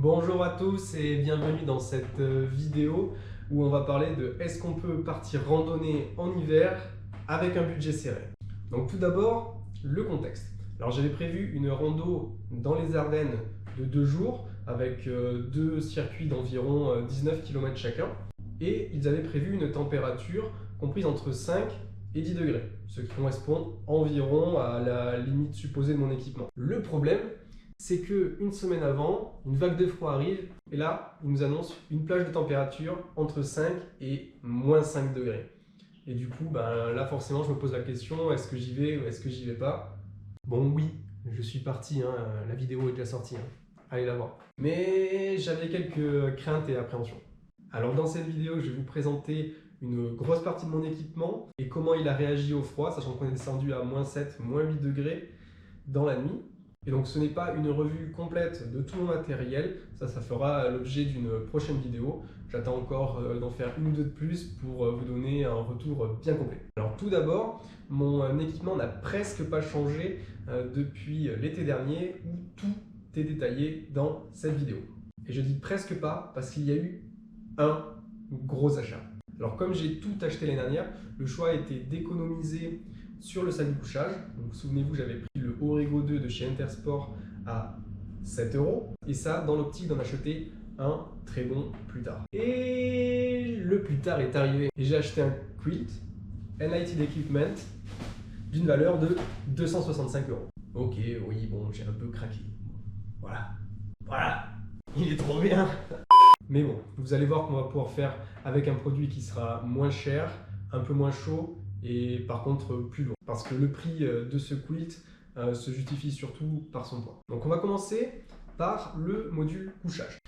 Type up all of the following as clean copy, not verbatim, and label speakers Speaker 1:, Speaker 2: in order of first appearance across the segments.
Speaker 1: Bonjour à tous et bienvenue dans cette vidéo où on va parler de est-ce qu'on peut partir randonner en hiver avec un budget serré. Donc tout d'abord, le contexte. Alors j'avais prévu une rando dans les Ardennes de 2 jours avec deux circuits d'environ 19 km chacun et ils avaient prévu une température comprise entre 5 et 10 degrés, ce qui correspond environ à la limite supposée de mon équipement. Le problème, c'est qu'une semaine avant, une vague de froid arrive et là, ils nous annoncent une plage de température entre 5 et moins 5 degrés. Et du coup, là forcément, je me pose la question, est-ce que j'y vais ou est-ce que j'y vais pas? Bon oui, je suis parti, la vidéo est déjà sortie, allez la voir. Mais j'avais quelques craintes et appréhensions. Alors dans cette vidéo, je vais vous présenter une grosse partie de mon équipement et comment il a réagi au froid, sachant qu'on est descendu à moins 7, moins 8 degrés dans la nuit. Et donc ce n'est pas une revue complète de tout mon matériel, ça fera l'objet d'une prochaine vidéo. J'attends encore d'en faire une ou deux de plus pour vous donner un retour bien complet. Alors tout d'abord, mon équipement n'a presque pas changé depuis l'été dernier où tout est détaillé dans cette vidéo. Et je dis presque pas parce qu'il y a eu un gros achat. Alors comme j'ai tout acheté l'année dernière, le choix a été d'économiser sur le sac de couchage. Donc souvenez-vous, j'avais pris le Orego 2 de chez Intersport à 7 € et ça dans l'optique d'en acheter un très bon plus tard. Et le plus tard est arrivé et j'ai acheté un quilt Enlighted Equipment d'une valeur de 265 €. Ok, oui, bon, j'ai un peu craqué. Voilà, il est trop bien. Mais bon, vous allez voir qu'on va pouvoir faire avec un produit qui sera moins cher, un peu moins chaud et par contre plus lourd. Parce que le prix de ce quilt se justifie surtout par son poids. Donc on va commencer par le module couchage.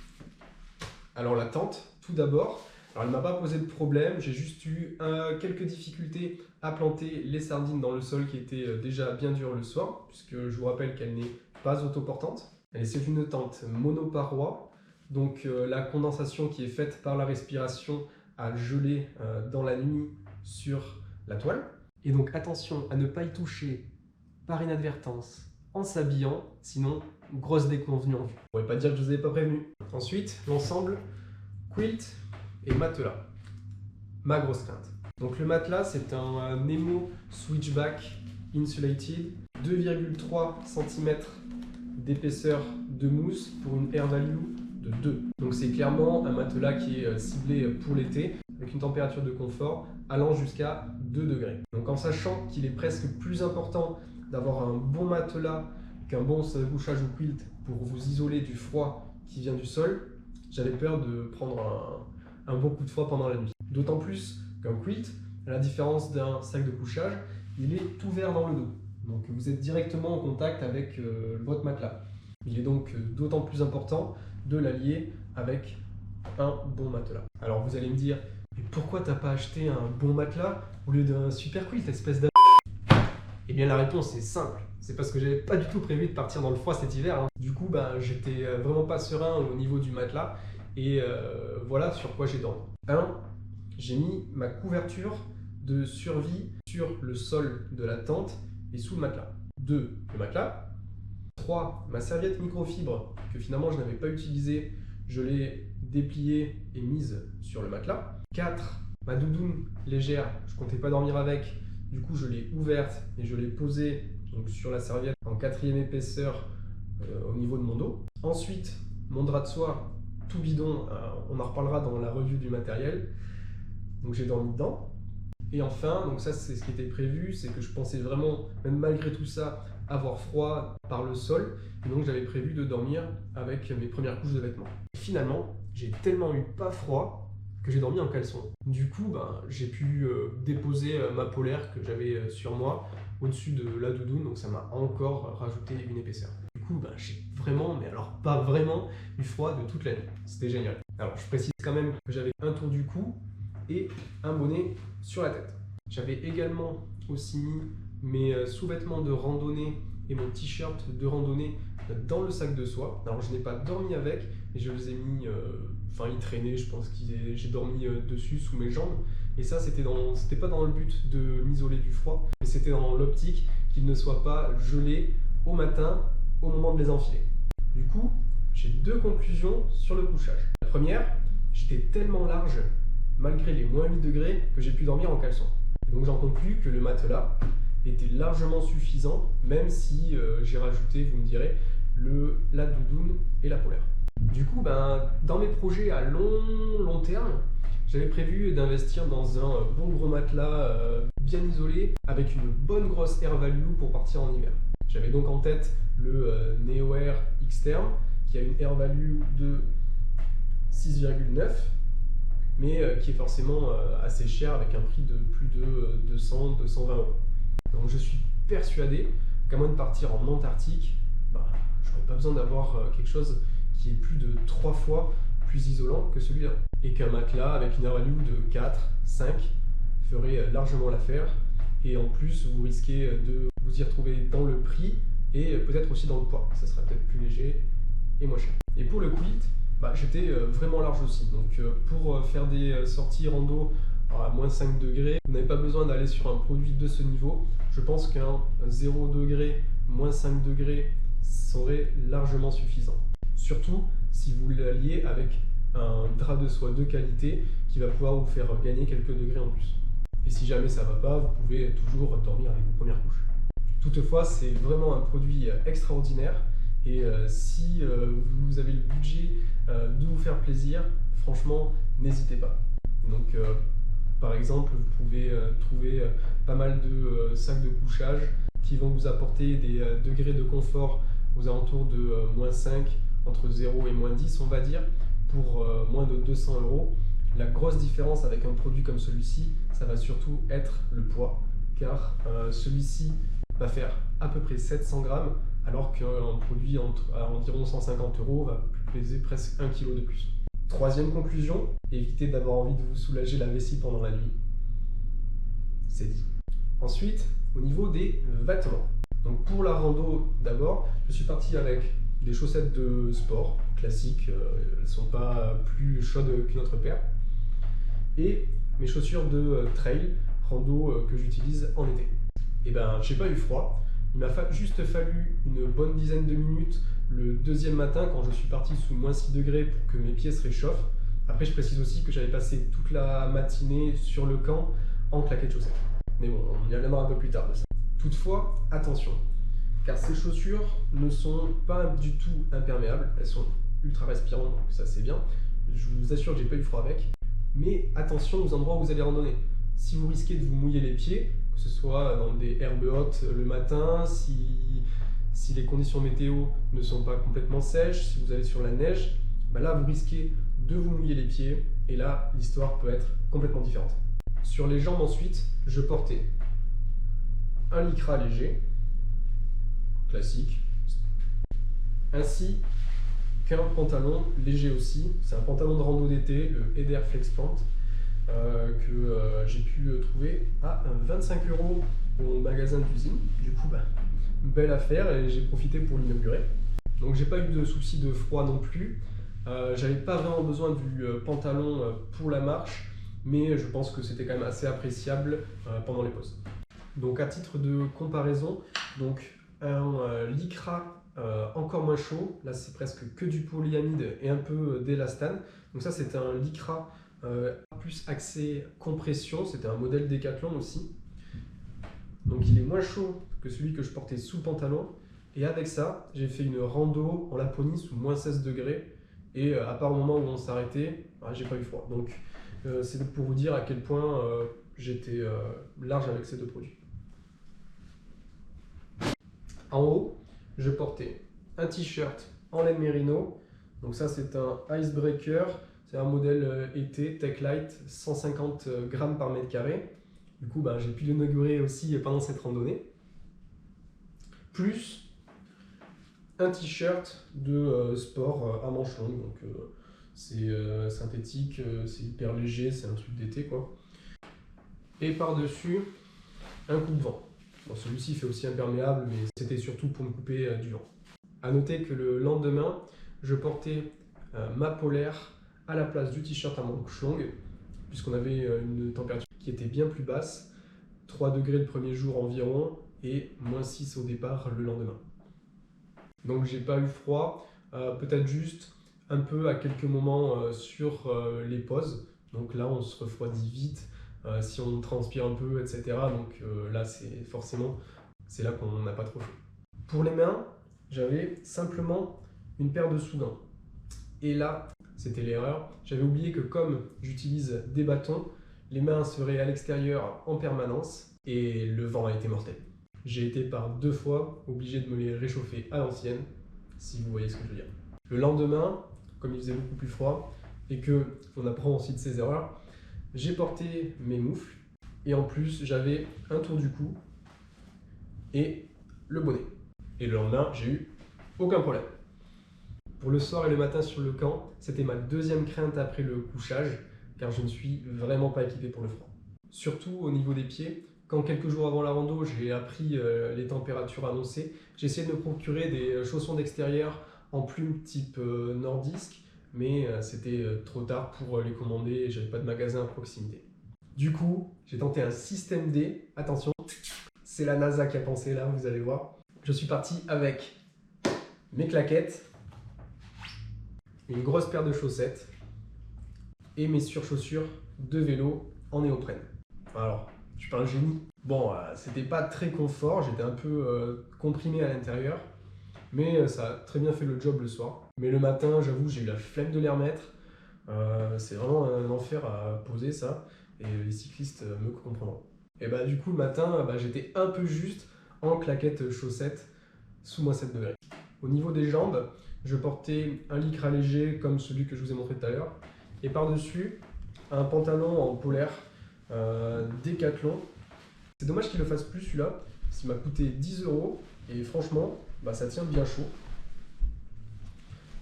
Speaker 1: Alors la tente, tout d'abord, alors elle ne m'a pas posé de problème, j'ai juste eu quelques difficultés à planter les sardines dans le sol qui était déjà bien dur le soir, puisque je vous rappelle qu'elle n'est pas autoportante. C'est une tente monoparoi, donc la condensation qui est faite par la respiration a gelé dans la nuit sur la toile. Et donc attention à ne pas y toucher par inadvertance en s'habillant, sinon grosse déconvenue en vue. On ne pourrait pas dire que je vous avais pas prévenu. Ensuite, l'ensemble quilt et matelas. Ma grosse crainte. Donc le matelas, c'est un Nemo Switchback Insulated, 2,3 cm d'épaisseur de mousse pour une air value de 2. Donc c'est clairement un matelas qui est ciblé pour l'été avec une température de confort allant jusqu'à 2 degrés. Donc en sachant qu'il est presque plus important d'avoir un bon matelas qu'un bon couchage ou quilt pour vous isoler du froid qui vient du sol, j'avais peur de prendre un bon coup de froid pendant la nuit. D'autant plus qu'un quilt, à la différence d'un sac de couchage, il est ouvert dans le dos. Donc vous êtes directement en contact avec votre matelas. Il est donc d'autant plus important de l'allier avec un bon matelas. Alors vous allez me dire, mais pourquoi t'as pas acheté un bon matelas au lieu d'un super quilt, espèce de... Eh bien la réponse est simple, c'est parce que j'avais pas du tout prévu de partir dans le froid cet hiver. Du coup, j'étais vraiment pas serein au niveau du matelas et voilà sur quoi j'ai dormi. 1. J'ai mis ma couverture de survie sur le sol de la tente et sous le matelas. 2. Le matelas. 3. Ma serviette microfibre que finalement je n'avais pas utilisée, je l'ai dépliée et mise sur le matelas. 4. Ma doudoune légère, je comptais pas dormir avec, du coup je l'ai ouverte et je l'ai posée donc, sur la serviette en 4e épaisseur au niveau de mon dos. Ensuite, mon drap de soie tout bidon, on en reparlera dans la revue du matériel, donc j'ai dormi dedans. Et enfin, donc ça c'est ce qui était prévu, c'est que je pensais vraiment, même malgré tout ça, avoir froid par le sol, et donc j'avais prévu de dormir avec mes premières couches de vêtements. Et finalement, j'ai tellement eu pas froid que j'ai dormi en caleçon. Du coup, j'ai pu déposer ma polaire que j'avais sur moi au-dessus de la doudoune, donc ça m'a encore rajouté une épaisseur. Du coup, j'ai vraiment, mais alors pas vraiment, eu froid de toute la nuit. C'était génial. Alors je précise quand même que j'avais un tour du cou et un bonnet sur la tête. J'avais également aussi mis mes sous-vêtements de randonnée et mon t-shirt de randonnée dans le sac de soie. Alors je n'ai pas dormi avec, mais je les ai mis, il traînait, je pense que j'ai dormi dessus, sous mes jambes. Et ça, c'était pas dans le but de m'isoler du froid, mais c'était dans l'optique qu'ils ne soient pas gelés au matin, au moment de les enfiler. Du coup, j'ai deux conclusions sur le couchage. La première, j'étais tellement large, malgré les moins 8 degrés, que j'ai pu dormir en caleçon. Et donc j'en conclus que le matelas était largement suffisant, même si j'ai rajouté, vous me direz, la doudoune et la polaire. Du coup, dans mes projets à long terme, j'avais prévu d'investir dans un bon gros matelas bien isolé, avec une bonne grosse air value pour partir en hiver. J'avais donc en tête le Neo Air X-Term, qui a une air value de 6,9, mais qui est forcément assez cher, avec un prix de plus de 200-220 euros. Donc je suis persuadé qu'à moins de partir en Antarctique, j'aurais pas besoin d'avoir quelque chose qui est plus de 3 fois plus isolant que celui-là. Et qu'un matelas avec une air value de 4, 5 ferait largement l'affaire. Et en plus, vous risquez de vous y retrouver dans le prix et peut-être aussi dans le poids. Ça sera peut-être plus léger et moins cher. Et pour le quilt, j'étais vraiment large aussi. Donc pour faire des sorties rando à moins 5 degrés, vous n'avez pas besoin d'aller sur un produit de ce niveau. Je pense qu'un 0 degré, moins 5 degrés serait largement suffisant. Surtout si vous l'alliez avec un drap de soie de qualité qui va pouvoir vous faire gagner quelques degrés en plus. Et si jamais ça ne va pas, vous pouvez toujours dormir avec vos premières couches. Toutefois, c'est vraiment un produit extraordinaire et si vous avez le budget de vous faire plaisir, franchement, n'hésitez pas. Donc, par exemple, vous pouvez trouver pas mal de sacs de couchage qui vont vous apporter des degrés de confort aux alentours de moins 5, entre 0 et moins 10, on va dire, pour moins de 200 euros. La grosse différence avec un produit comme celui-ci, ça va surtout être le poids, car celui-ci va faire à peu près 700 grammes, alors qu'un produit à environ 150 euros va peser presque 1 kg de plus. Troisième conclusion, évitez d'avoir envie de vous soulager la vessie pendant la nuit. C'est dit. Ensuite, au niveau des vêtements. Donc pour la rando, d'abord, je suis parti avec des chaussettes de sport classiques, elles ne sont pas plus chaudes qu'une autre paire, et mes chaussures de trail rando que j'utilise en été. Et j'ai pas eu froid, il m'a juste fallu une bonne dizaine de minutes le deuxième matin quand je suis parti sous moins 6 degrés pour que mes pieds se réchauffent. Après je précise aussi que j'avais passé toute la matinée sur le camp en claquettes chaussettes. Mais bon, on y reviendra un peu plus tard de ça. Toutefois, attention, car ces chaussures ne sont pas du tout imperméables, elles sont ultra respirantes, donc ça c'est bien. Je vous assure que j'ai pas eu froid avec. Mais attention aux endroits où vous allez randonner. Si vous risquez de vous mouiller les pieds, que ce soit dans des herbes hautes le matin, si les conditions météo ne sont pas complètement sèches, si vous allez sur la neige, là vous risquez de vous mouiller les pieds et là l'histoire peut être complètement différente. Sur les jambes ensuite, je portais un lycra léger, classique, ainsi qu'un pantalon léger aussi. C'est un pantalon de rando d'été, le Eder Flex Pant, que j'ai pu trouver à 25 € au magasin d'usine. Du coup, belle affaire et j'ai profité pour l'inaugurer. Donc j'ai pas eu de soucis de froid non plus. J'avais pas vraiment besoin du pantalon pour la marche, mais je pense que c'était quand même assez appréciable pendant les pauses. Donc à titre de comparaison, donc un lycra encore moins chaud, là c'est presque que du polyamide et un peu d'élastane. Donc ça c'est un lycra plus axé compression, c'était un modèle Decathlon aussi. Donc il est moins chaud que celui que je portais sous le pantalon. Et avec ça, j'ai fait une rando en Laponie sous moins 16 degrés. Et à part au moment où on s'arrêtait, j'ai pas eu froid. Donc c'est pour vous dire à quel point j'étais large avec ces deux produits. En haut, je portais un t-shirt en laine mérino. Donc ça c'est un Icebreaker. C'est un modèle été, Tech Light, 150 grammes par mètre carré. Du coup, j'ai pu l'inaugurer aussi pendant cette randonnée. Plus un t-shirt de sport à manches longues. Donc c'est synthétique, c'est hyper léger, c'est un truc d'été quoi. Et par-dessus, un coupe-vent. Bon, celui-ci fait aussi imperméable, mais c'était surtout pour me couper du vent. A noter que le lendemain, je portais ma polaire à la place du t-shirt à manches longues, puisqu'on avait une température qui était bien plus basse, 3 degrés le premier jour environ, et moins 6 au départ le lendemain. Donc j'ai pas eu froid, peut-être juste un peu à quelques moments sur les pauses. Donc là, on se refroidit vite si on transpire un peu, etc. Donc là, c'est là qu'on n'a pas trop chaud. Pour les mains, j'avais simplement une paire de sous-gants. Et là, c'était l'erreur. J'avais oublié que comme j'utilise des bâtons, les mains seraient à l'extérieur en permanence et le vent a été mortel. J'ai été par 2 fois obligé de me les réchauffer à l'ancienne, si vous voyez ce que je veux dire. Le lendemain, comme il faisait beaucoup plus froid et que on apprend aussi de ses erreurs, j'ai porté mes moufles et en plus j'avais un tour du cou et le bonnet. Et le lendemain, j'ai eu aucun problème. Pour le soir et le matin sur le camp, c'était ma deuxième crainte après le couchage, car je ne suis vraiment pas équipé pour le froid. Surtout au niveau des pieds, quand quelques jours avant la rando, j'ai appris les températures annoncées, j'ai essayé de me procurer des chaussons d'extérieur en plume type nordisque, mais c'était trop tard pour les commander et j'avais pas de magasin à proximité. Du coup, j'ai tenté un système D. Attention, c'est la NASA qui a pensé là, vous allez voir. Je suis parti avec mes claquettes, une grosse paire de chaussettes et mes surchaussures de vélo en néoprène. Alors, je suis pas un génie. Bon, c'était pas très confort, j'étais un peu comprimé à l'intérieur, mais ça a très bien fait le job le soir. Mais le matin, j'avoue, j'ai eu la flemme de les remettre. C'est vraiment un enfer à poser ça, et les cyclistes me comprendront. Et bah du coup, le matin, j'étais un peu juste en claquettes chaussettes sous moins 7 degrés. Au niveau des jambes, je portais un lycra léger comme celui que je vous ai montré tout à l'heure, et par-dessus, un pantalon en polaire Décathlon. C'est dommage qu'il le fasse plus celui-là, il m'a coûté 10 €, et franchement, ça tient bien chaud.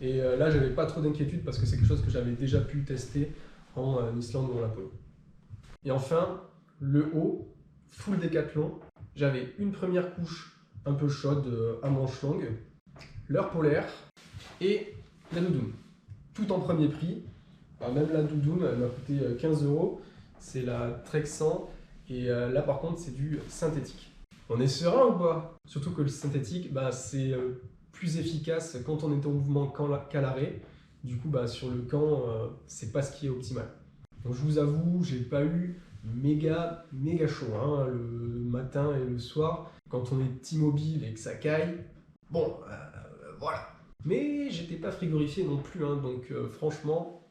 Speaker 1: Et là, j'avais pas trop d'inquiétude parce que c'est quelque chose que j'avais déjà pu tester en Islande ou en Laponie. Et enfin, le haut, full Décathlon. J'avais une première couche un peu chaude à manches longues, leur polaire et la doudoune. Tout en premier prix. Même la doudoune, elle m'a coûté 15 €. C'est la Trek 100 et là par contre c'est du synthétique. On est serein ou pas? Surtout que le synthétique, c'est plus efficace quand on est en mouvement qu'à l'arrêt. Du coup, sur le camp, c'est pas ce qui est optimal. Donc je vous avoue, j'ai pas eu méga chaud le matin et le soir. Quand on est immobile et que ça caille, bon, voilà. Mais j'étais pas frigorifié non plus, donc franchement,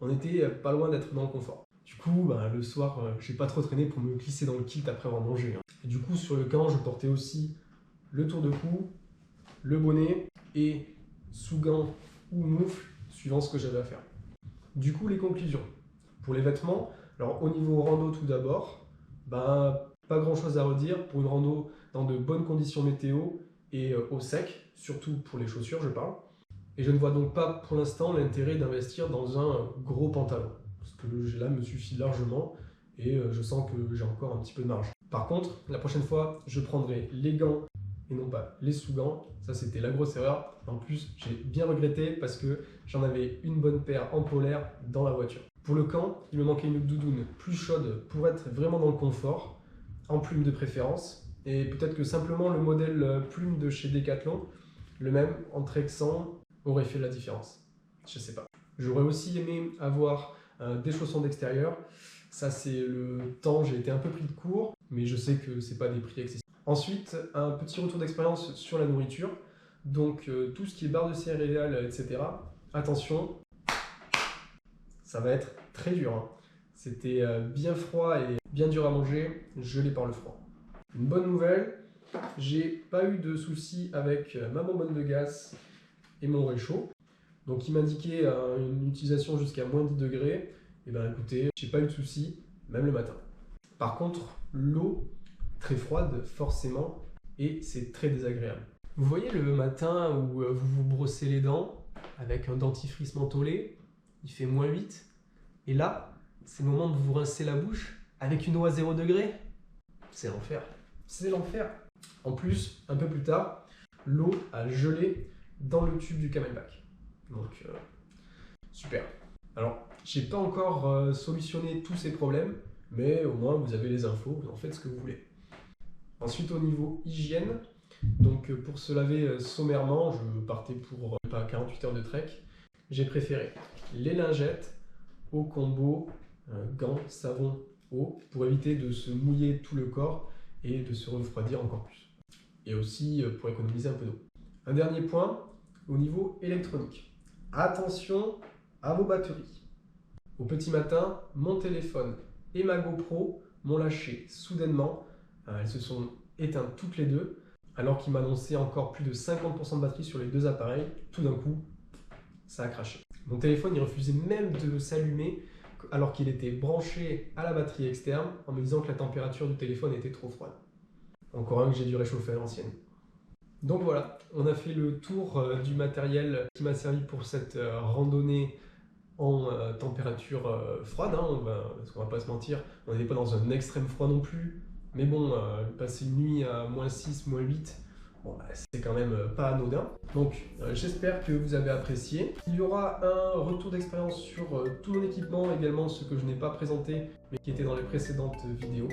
Speaker 1: on était pas loin d'être dans le confort. Du coup, le soir, j'ai pas trop traîné pour me glisser dans le kilt après avoir mangé. Et du coup, sur le camp, je portais aussi le tour de cou, le bonnet et sous-gants ou moufles, suivant ce que j'avais à faire. Du coup, les conclusions. Pour les vêtements, alors au niveau rando tout d'abord, pas grand chose à redire. Pour une rando dans de bonnes conditions météo et au sec, surtout pour les chaussures, je parle. Et je ne vois donc pas pour l'instant l'intérêt d'investir dans un gros pantalon. Parce que là me suffit largement et je sens que j'ai encore un petit peu de marge. Par contre, la prochaine fois, je prendrai les gants et non pas les sous-gants. Ça, c'était la grosse erreur. En plus, j'ai bien regretté parce que j'en avais une bonne paire en polaire dans la voiture. Pour le camp, il me manquait une doudoune plus chaude pour être vraiment dans le confort, en plume de préférence. Et peut-être que simplement le modèle plume de chez Decathlon, le même en Trek 100, aurait fait la différence. Je sais pas. J'aurais aussi aimé avoir des chaussons d'extérieur. Ça, c'est le temps, j'ai été un peu pris de court, mais je sais que c'est pas des prix accessibles. Ensuite, un petit retour d'expérience sur la nourriture. Donc, tout ce qui est barre de céréales, etc. Attention, ça va être très dur. C'était bien froid et bien dur à manger, gelé par le froid. Une bonne nouvelle, j'ai pas eu de soucis avec ma bonbonne de gaz et mon réchaud. Donc, il m'indiquait une utilisation jusqu'à moins 10 degrés. Et écoutez, j'ai pas eu de soucis, même le matin. Par contre, l'eau, très froide forcément, et c'est très désagréable. Vous voyez le matin où vous vous brossez les dents avec un dentifrice mentholé, il fait moins 8, et là, c'est le moment de vous rincer la bouche avec une eau à 0 degré. C'est l'enfer. C'est l'enfer. En plus, un peu plus tard, l'eau a gelé dans le tube du Camelback. Donc, super. Alors, j'ai pas encore solutionné tous ces problèmes, mais au moins vous avez les infos, vous en faites ce que vous voulez. Ensuite, au niveau hygiène, Donc pour se laver sommairement, je partais pour pas 48 heures de trek. J'ai préféré les lingettes au combo gants, savon, eau pour éviter de se mouiller tout le corps et de se refroidir encore plus. Et aussi pour économiser un peu d'eau. Un dernier point, au niveau électronique. Attention à vos batteries. Au petit matin, mon téléphone et ma GoPro m'ont lâché soudainement. Elles se sont éteintes toutes les deux, alors qu'il m'annonçait encore plus de 50% de batterie sur les deux appareils. Tout d'un coup, ça a craché. Mon téléphone, il refusait même de s'allumer alors qu'il était branché à la batterie externe en me disant que la température du téléphone était trop froide. Encore un que j'ai dû réchauffer à l'ancienne. Donc voilà, on a fait le tour du matériel qui m'a servi pour cette randonnée en température froide, hein, parce qu'on va pas se mentir, on n'était pas dans un extrême froid non plus, mais bon, passer une nuit à -6, -8, bon, c'est quand même pas anodin. Donc j'espère que vous avez apprécié. Il y aura un retour d'expérience sur tout mon équipement, également ce que je n'ai pas présenté, mais qui était dans les précédentes vidéos.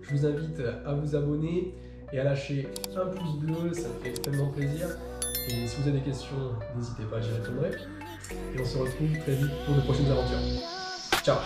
Speaker 1: Je vous invite à vous abonner et à lâcher un pouce bleu, ça me fait extrêmement plaisir. Et si vous avez des questions, n'hésitez pas, j'y répondrai. Et on se retrouve très vite pour de prochaines aventures. Ciao!